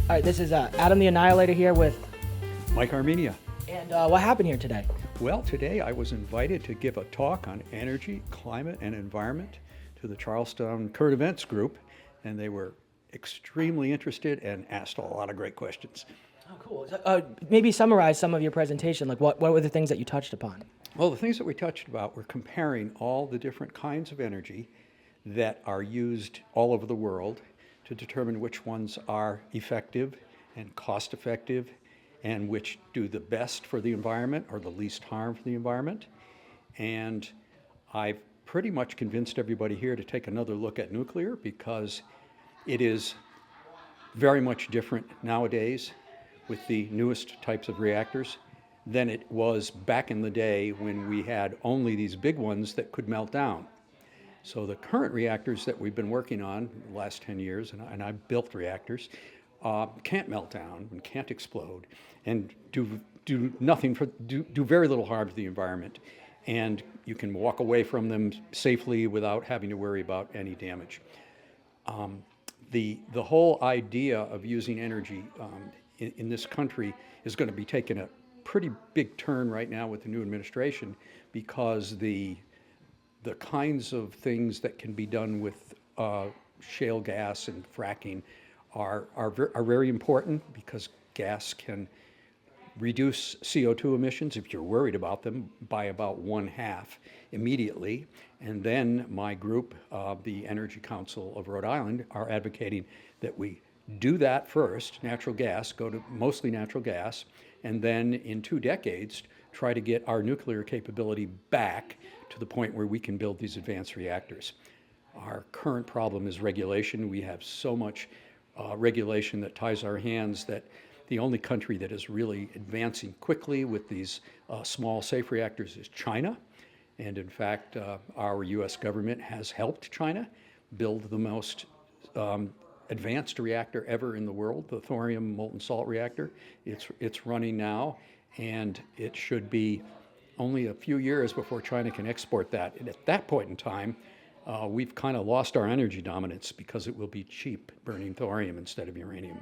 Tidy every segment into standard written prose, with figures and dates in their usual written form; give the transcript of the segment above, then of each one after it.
All right, this is Adam the Annihilator here with, Mike Arrmenia. and what happened here today? Well, today I was invited to give a talk on energy, climate, and environment to the Charlestown Current Events Group, and they were extremely interested and asked a lot of great questions. Oh, cool. Maybe summarize some of your presentation. Like, what were the things that you touched upon? Well, the things that we touched about were comparing all the different kinds of energy that are used all over the world to determine which ones are effective and cost effective and which do the best for the environment or the least harm for the environment. And I've pretty much convinced everybody here to take another look at nuclear because it is very much different nowadays with the newest types of reactors than it was back in the day when we had only these big ones that could melt down. So the current reactors that we've been working on the last 10 years, and I've built reactors, can't melt down and can't explode and do very little harm to the environment. And you can walk away from them safely without having to worry about any damage. The whole idea of using energy in this country is going to be taking a pretty big turn right now with the new administration because the kinds of things that can be done with shale gas and fracking are very important because gas can reduce CO2 emissions, if you're worried about them, by about 1/2 immediately. And then my group, the Energy Council of Rhode Island, are advocating that we do that first, natural gas, go to mostly natural gas, and then in 2 decades, try to get our nuclear capability back to the point where we can build these advanced reactors. Our current problem is regulation. We have so much regulation that ties our hands that the only country that is really advancing quickly with these small, safe reactors is China. And in fact, our US government has helped China build the most advanced reactor ever in the world, the thorium molten salt reactor. It's running now, and it should be only a few years before China can export that. And at that point in time, we've kind of lost our energy dominance because it will be cheap burning thorium instead of uranium.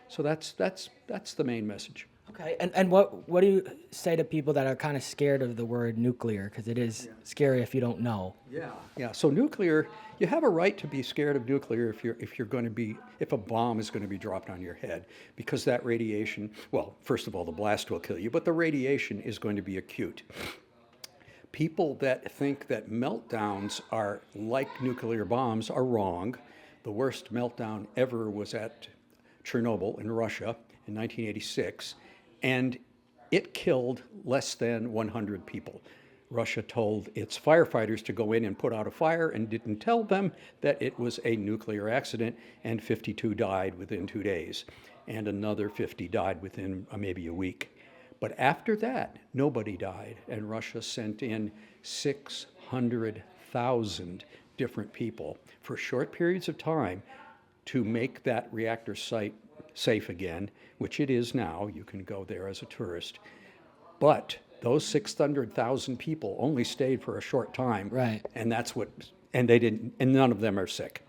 So that's the main message. Okay, and what do you say to people that are kind of scared of the word nuclear? Because it is scary if you don't know. Yeah. So nuclear, you have a right to be scared of nuclear if a bomb is going to be dropped on your head, because that radiation. Well, first of all, the blast will kill you, but the radiation is going to be acute. People that think that meltdowns are like nuclear bombs are wrong. The worst meltdown ever was at Chernobyl in Russia in 1986, and it killed less than 100 people. Russia told its firefighters to go in and put out a fire and didn't tell them that it was a nuclear accident, and 52 died within 2 days, and another 50 died within maybe a week. But after that, nobody died, and Russia sent in 600,000 different people for short periods of time to make that reactor site safe again, which it is now. You can go there as a tourist. But those 600,000 people only stayed for a short time. Right. And they didn't, and none of them are sick.